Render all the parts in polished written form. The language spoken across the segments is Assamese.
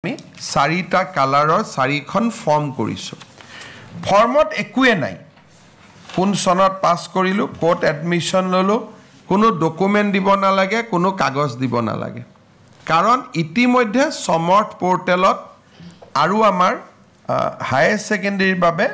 আমি চাৰিটা কালাৰৰ চাৰিখন ফৰ্ম কৰিছো ফৰ্মত একোৱে নাই কোন সনত পাস কৰিলো কোট এডমিশন ললো কোনো ডকুমেন্ট দিব নালাগে কোনো কাগজ দিব নালাগে কাৰণ ইতিমধ্যে সমৰ্থ পোৰ্টেলত আৰু আমাৰ হায়াৰ সেকেন্ডাৰীৰ বাবে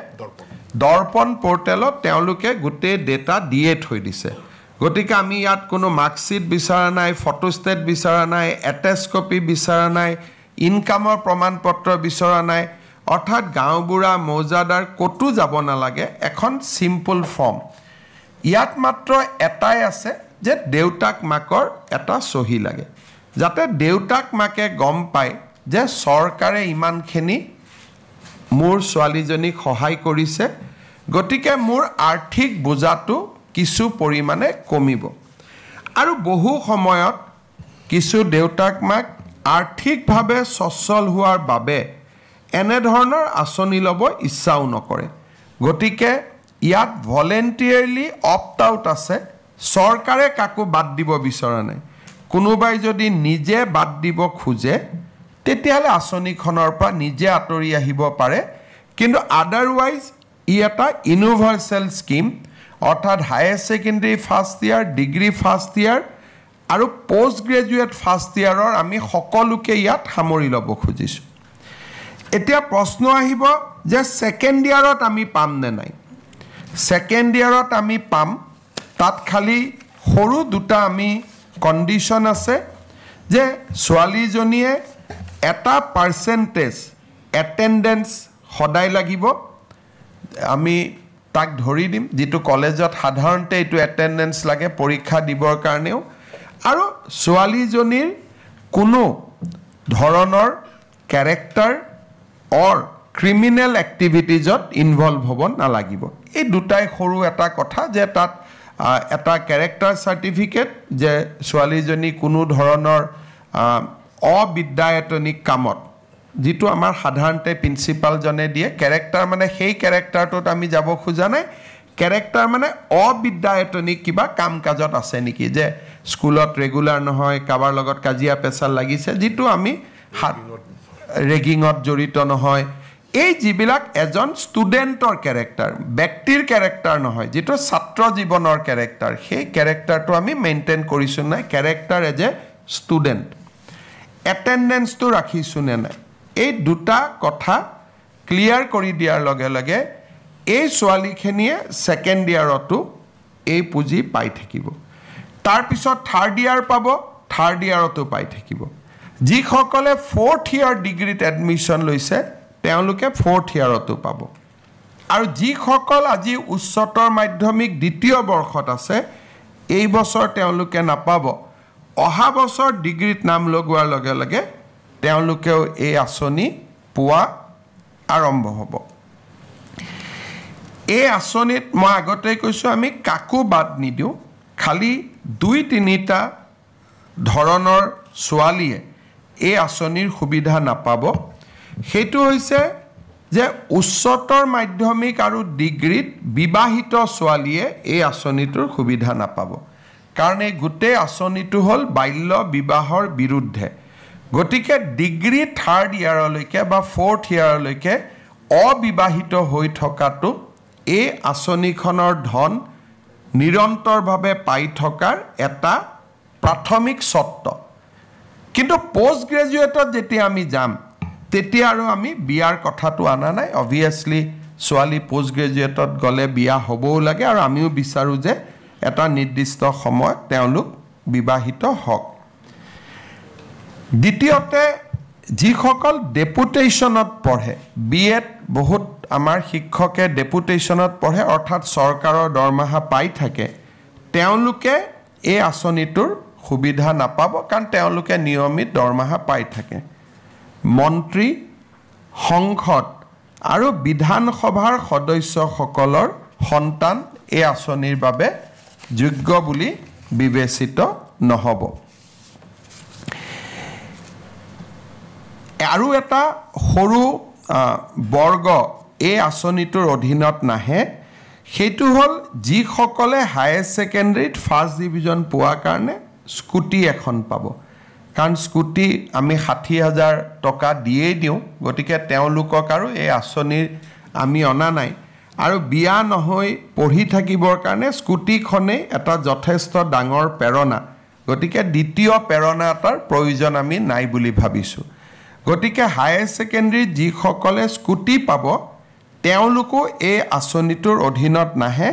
দৰ্পণ পোৰ্টেলত তেওঁলোকে গোটেই ডেটা দিয়ে থৈ দিছে গতিকে আমি ইয়াত কোনো মাৰ্কশিট বিচাৰা নাই ফটোষ্টেট বিচাৰা নাই এটেচ কপি বিচাৰা নাই ইনকামৰ প্ৰমাণপত্ৰ বিচৰা নাই অৰ্থাৎ গাঁওবুঢ়া মৌজাদাৰ কতো যাব নালাগে এখন সিম্পল ফৰ্ম ইয়াত মাত্ৰ এটাই আছে যে দেউতাক মাকৰ এটা সহি লাগে যাতে দেউতাক মাকে গম পায় যে চৰকাৰে ইমানখিনি মোৰ ছোৱালীজনীক সহায় কৰিছে গতিকে মোৰ আৰ্থিক বোজাটো কিছু পৰিমাণে কমিব আৰু বহু সময়ত কিছু দেউতাক মাক আৰ্থিকভাৱে সচ্ছল হোৱাৰ বাবে এনে ধৰণৰ আঁচনি ল'ব ইচ্ছাও নকৰে গতিকে ইয়াত ভলেন্টিয়াৰলি অপ্ট আউট আছে চৰকাৰে কাকো বাদ দিব বিচৰা নাই কোনোবাই যদি নিজে বাদ দিব খোজে তেতিয়াহ'লে আঁচনিখনৰ পৰা নিজে আঁতৰি আহিব পাৰে কিন্তু আদাৰৱাইজ ই এটা ইউনিভাৰ্চেল স্কিম অৰ্থাৎ higher secondary first year degree first year আৰু পোষ্ট গ্ৰেজুৱেট ফাৰ্ষ্ট ইয়াৰৰ আমি সকলোকে ইয়াত সামৰি ল'ব খুজিছোঁ এতিয়া প্ৰশ্ন আহিব যে সেকেন্ড ইয়াৰত আমি পাম নে নাই সেকেন্ড ইয়াৰত আমি পাম তাত খালি সৰু দুটা আমি কণ্ডিশ্যন আছে যে ছোৱালীজনীয়ে এটা পাৰ্চেণ্টেজ এটেণ্ডেঞ্চ সদায় লাগিব আমি তাক ধৰি দিম যেটো কলেজত সাধাৰণতে এইটো এটেণ্ডেঞ্চ লাগে পৰীক্ষা দিবৰ কাৰণেও আৰু ছোৱালীজনীৰ কোনো ধৰণৰ ক্যাৰেক্টাৰ অৰ ক্ৰিমিনেল এক্টিভিটিজত ইনভলভ হ'ব নালাগিব এই দুটাই সৰু এটা কথা যে তাত এটা ক্যাৰেক্টাৰ সাৰ্টিফিকেট যে ছোৱালীজনী কোনো ধৰণৰ অবিদ্যায়তনিক কামত যেটো আমাৰ সাধাৰণতে প্ৰিন্সিপাল জনে দিয়ে ক্যাৰেক্টাৰ মানে সেই ক্যাৰেক্টাৰটোত আমি যাব খোজা নাই ক্যাৰেক্টাৰ মানে অবিদ্যায়তনিক কিবা কাম কাজত আছে নেকি যে স্কুলত ৰেগুলাৰ নহয় কাবাৰ লগত কাজিয়া পেছাল লাগিছে যেটো আমি ৰেগিঙত জড়িত নহয় এই যিবিলাক এজন ষ্টুডেন্টৰ ক্যাৰেক্টাৰ ব্যক্তিৰ ক্যাৰেক্টাৰ নহয় যেটো ছাত্ৰ জীৱনৰ ক্যাৰেক্টাৰ সেই ক্যাৰেক্টাৰটো আমি মেইনটেইন কৰিছো নাই ক্যাৰেক্টাৰ এজ এ ষ্টুডেন্ট এটেণ্ডেঞ্চটো ৰাখিছো নে নাই এই দুটা কথা ক্লিয়াৰ কৰি দিয়াৰ লগে লগে এই ছোৱালীখিনিয়ে সেকেন্ড ইয়াৰতো এই পুঁজি পাই থাকিব তাৰ পিছত থাৰ্ড ইয়াৰ পাব থাৰ্ড ইয়াৰতো পাই থাকিব যিসকলে ফোৰ্থ ইয়াৰ ডিগ্ৰীত এডমিশন লৈছে তেওঁলোকে ফোৰ্থ ইয়াৰতো পাব আৰু যিসকল আজি উচ্চতৰ মাধ্যমিক দ্বিতীয় বৰ্ষত আছে এই বছৰ তেওঁলোকে নাপাব অহা বছৰ ডিগ্ৰীত নাম লগোৱাৰ লগে লগে তেওঁলোকেও এই আঁচনি পোৱা আৰম্ভ হ'ব এই আঁচনিত মই আগতে কৈছো আমি কাকো বাদ নিদিও খালি 2-3টা ধৰণৰ ছোৱালীয়ে এই আঁচনিৰ সুবিধা নাপাব হেতু হৈছে যে উচ্চতৰ মাধ্যমিক আৰু ডিগ্ৰীত বিবাহিত ছোৱালীয়ে এই আঁচনিটোৰ সুবিধা নাপাব কাৰণ এই গোটেই আঁচনিটো হ'ল বাল্য বিবাহৰ বিৰুদ্ধে গতিকে ডিগ্ৰী থাৰ্ড ইয়াৰলৈকে বা ফোৰ্থ ইয়াৰলৈকে অবিবাহিত হৈ থকাটো এই আঁচনিখনৰ ধন নিৰন্তৰভাৱে পাই থকাৰ এটা প্ৰাথমিক চৰ্ত কিন্তু পোষ্ট গ্ৰেজুৱেটত যেতিয়া আমি যাম তেতিয়া আৰু আমি বিয়াৰ কথাটো আনা নাই অবভিয়াছলি ছোৱালী পোষ্ট গ্ৰেজুৱেটত গ'লে বিয়া হ'বও লাগে আৰু আমিও বিচাৰো যে এটা নিৰ্দিষ্ট সময়ত তেওঁলোক বিবাহিত হওক দ্বিতীয়তে যিসকল ডেপুটেশ্যনত পঢ়ে বিএড বহুত আমাৰ শিক্ষকে ডেপুটেশ্যনত পঢ়ে অৰ্থাৎ চৰকাৰৰ দৰমহা পাই থাকে তেওঁলোকে এই আঁচনিটোৰ সুবিধা নাপাব কাৰণ তেওঁলোকে নিয়মিত দৰমহা পাই থাকে মন্ত্ৰী সংসদ আৰু বিধানসভাৰ সদস্যসকলৰ সন্তান এই আঁচনিৰ বাবে যোগ্য বুলি বিবেচিত নহব আৰু এটা সৰু বৰ্গ এই আঁচনিটোৰ অধীনত নাহে সেইটো হ'ল যিসকলে হায়াৰ সেকেন্ডাৰীত ফাৰ্ষ্ট ডিভিজন পোৱাৰ কাৰণে স্কুটি এখন পাব কাৰণ স্কুটি আমি 60,000 টকা দিয়েই দিওঁ গতিকে তেওঁলোকক আৰু এই আঁচনিৰ আমি অনা নাই আৰু বিয়া নহয় পঢ়ি থাকিবৰ কাৰণে স্কুটিখনেই এটা যথেষ্ট ডাঙৰ প্ৰেৰণা গতিকে দ্বিতীয় প্ৰেৰণা এটাৰ প্ৰয়োজন আমি নাই বুলি ভাবিছোঁ গতিকে হায়াৰ ছেকেণ্ডাৰী যিসকলে স্কুটি পাব তেওঁলোকো এই আঁচনিটোৰ অধীনত নাহে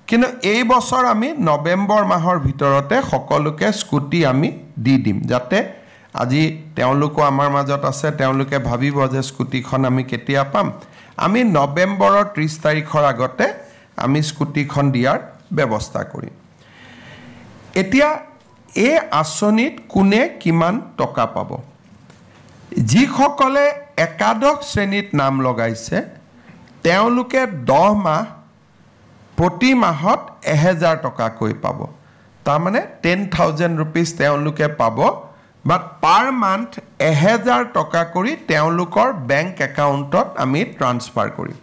কিন্তু এই বছৰ আমি নৱেম্বৰ মাহৰ ভিতৰতে সকলোকে স্কুটি আমি দি দিম যাতে আজি তেওঁলোকো আমাৰ মাজত আছে তেওঁলোকে ভাবিব যে স্কুটিখন আমি কেতিয়া পাম আমি নৱেম্বৰৰ 30 তাৰিখৰ আগতে আমি স্কুটিখন দিয়াৰ ব্যৱস্থা কৰিম এতিয়া এই আঁচনিত কোনে কিমান টকা পাব যিসকলে একাদশ শ্ৰেণীত নাম লগাইছে তেওঁলোকে 10 মাহ প্ৰতি মাহত 1000 টকাকৈ পাব তাৰ মানে 10,000 rupees তেওঁলোকে পাব বাট পাৰ মান্থ 1000 টকা কৰি তেওঁলোকৰ বেংক একাউণ্টত আমি ট্ৰান্সফাৰ কৰিম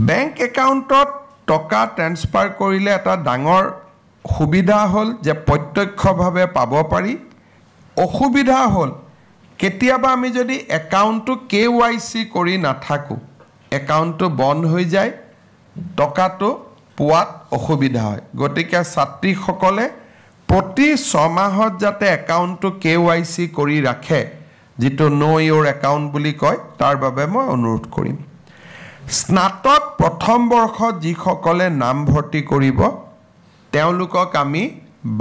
বেংক একাউণ্টত টকা ট্ৰান্সফাৰ কৰিলে এটা ডাঙৰ সুবিধা হ'ল যে প্ৰত্যক্ষভাৱে পাব পাৰি অসুবিধা হ'ল কেতিয়াবা আমি যদি একাউণ্টটো KYC কৰি নাথাকো একাউণ্টটো বন্ধ হৈ যায় টকাটো পোৱাত অসুবিধা হয় গতিকে ছাত্ৰীসকলে প্ৰতি 6 মাহত যাতে একাউণ্টটো KYC কৰি ৰাখে যেটো নো ইউৰ একাউণ্ট বুলি কয় তাৰ বাবে মই অনুৰোধ কৰিম স্নাতক প্ৰথম বৰ্ষত যিসকলে নাম ভৰ্তি কৰিব তেওঁলোকক আমি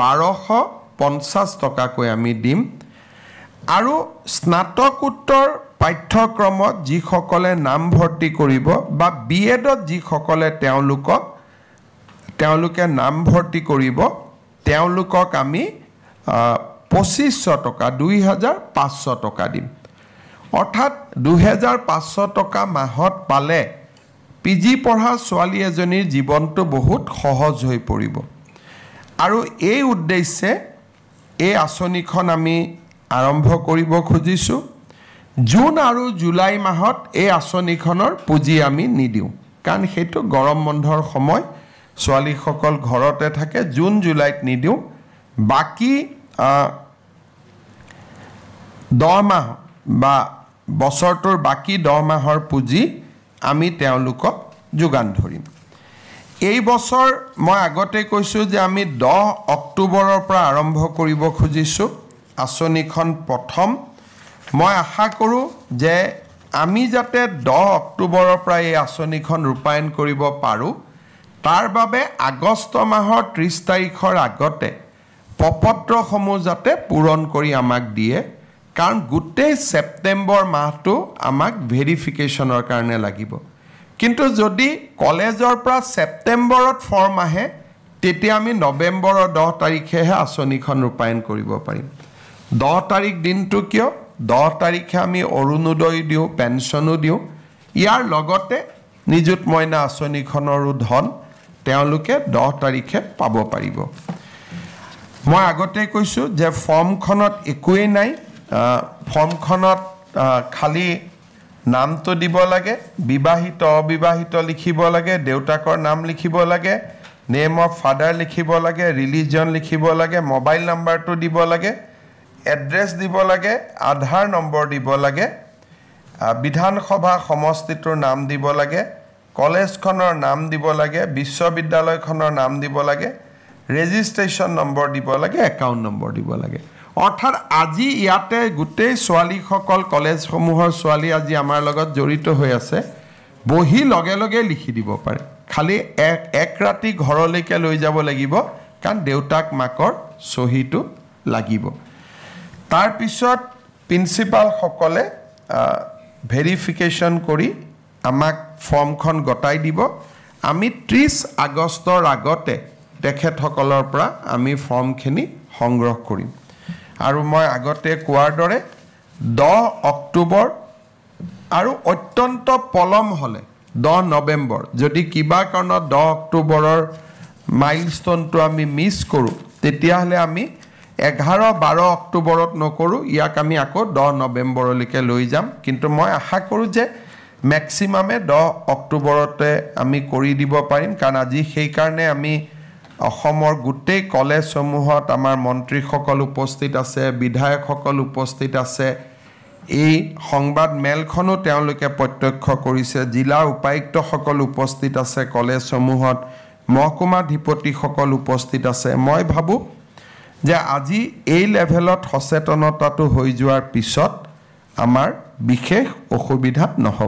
1250 টকাকৈ আমি দিম আৰু স্নাতকোত্তৰ পাঠ্যক্ৰমত যিসকলে নাম ভৰ্তি কৰিব বা বিএডত যিসকলে তেওঁলোকে নাম ভৰ্তি কৰিব তেওঁলোকক আমি 2500 টকা 2500 টকা দিম অৰ্থাৎ 2500 টকা মাহত পালে পিজি পঢ়া ছোৱালী এজনীৰ জীৱনটো বহুত সহজ হৈ পৰিব আৰু এই উদ্দেশ্যে এই আঁচনিখন আমি আৰম্ভ কৰিব খুজিছোঁ জুন আৰু জুলাই মাহত এই আঁচনিখনৰ পুঁজি আমি নিদিওঁ কাৰণ সেইটো গৰম বন্ধৰ সময় ছোৱালীসকল ঘৰতে থাকে জুন জুলাইত নিদিওঁ বাকি 10 মাহ বা বছৰটোৰ বাকি 10 মাহৰ পুঁজি আমি তেওঁলোকক যোগান ধৰিম এই বছৰ মই আগতে কৈছোঁ যে আমি 10 অক্টোবৰৰ পৰা আৰম্ভ কৰিব খুজিছোঁ আঁচনিখন প্ৰথম মই আশা কৰোঁ যে আমি যাতে 10 অক্টোবৰৰ পৰা এই আঁচনিখন ৰূপায়ণ কৰিব পাৰোঁ তাৰ বাবে আগষ্ট মাহৰ 30 তাৰিখৰ আগতে প্ৰপত্ৰসমূহ যাতে পূৰণ কৰি আমাক দিয়ে কাৰণ গোটেই সেপ্টেম্বৰ মাহটো আমাক ভেৰিফিকেশ্যনৰ কাৰণে লাগিব কিন্তু যদি কলেজৰ পৰা সেপ্টেম্বৰত ফৰ্ম আহে তেতিয়া আমি নৱেম্বৰৰ 10 তাৰিখেহে আঁচনিখন ৰূপায়ণ কৰিব পাৰিম 10 তাৰিখ দিনটো কিয় 10 তাৰিখে আমি অৰুণোদয় দিওঁ পেঞ্চনো দিওঁ ইয়াৰ লগতে নিযুত মইনা আঁচনিখনৰো ধন তেওঁলোকে 10 তাৰিখে পাব পাৰিব মই আগতে কৈছোঁ যে ফৰ্মখনত একোৱেই নাই ফৰ্মখনত খালি নামটো দিব লাগে বিবাহিত অবিবাহিত লিখিব লাগে দেউতাকৰ নাম লিখিব লাগে নেম অফ ফাদাৰ লিখিব লাগে ৰিলিজন লিখিব লাগে মোবাইল নাম্বাৰটো দিব লাগে এড্ৰেছ দিব লাগে আধাৰ নম্বৰ দিব লাগে বিধানসভা সমষ্টিটোৰ নাম দিব লাগে কলেজখনৰ নাম দিব লাগে বিশ্ববিদ্যালয়খনৰ নাম দিব লাগে ৰেজিষ্ট্ৰেশ্যন নম্বৰ দিব লাগে একাউণ্ট নম্বৰ দিব লাগে অৰ্থাৎ আজি ইয়াতে গোটেই ছোৱালীসকল কলেজসমূহৰ ছোৱালী আজি আমাৰ লগত জড়িত হৈ আছে বহি লগে লগে লিখি দিব পাৰে খালি এক ৰাতি ঘৰলৈকে লৈ যাব লাগিব কাৰণ দেউতাক মাকৰ সহিটো লাগিব তাৰ পিছত প্ৰিন্সিপাল সকলে ভেৰিফিকেশ্যন কৰি আমাক ফৰ্মখন গটাই দিব আমি 30 আগষ্টৰ আগতে তেখেতসকলৰ পৰা আমি ফৰ্মখিনি সংগ্ৰহ কৰিম আৰু মই আগতে কোৱাৰ দৰে 10 অক্টোবৰ আৰু অত্যন্ত পলম হ'লে 10 নৱেম্বৰ যদি কিবা কাৰণত 10 অক্টোবৰৰ মাইলষ্টনটো আমি মিছ কৰোঁ তেতিয়াহ'লে আমি 11-12 অক্টোবৰত নকৰোঁ ইয়াক আমি আকৌ 10 নৱেম্বৰলৈকে লৈ যাম কিন্তু মই আশা কৰোঁ যে মেক্সিমামে 10 অক্টোবৰতে আমি কৰি দিব পাৰিম কাৰণ আজি সেই কাৰণে আমি অসমৰ গোটেই কলেজসমূহত আমাৰ মন্ত্ৰীসকল উপস্থিত আছে, বিধায়কসকল উপস্থিত আছে। এই সংবাদ মেলখনো তেওঁলোকে প্ৰত্যক্ষ কৰিছে। জিলাৰ উপায়ুক্তসকল উপস্থিত আছে কলেজসমূহত, মহকুমাধিপতিসকল উপস্থিত আছে। মই ভাবোঁ যে আজি এই লেভেলত সচেতনতাটো হৈ যোৱাৰ পিছত আমাৰ বিশেষ অসুবিধা নহ'ব।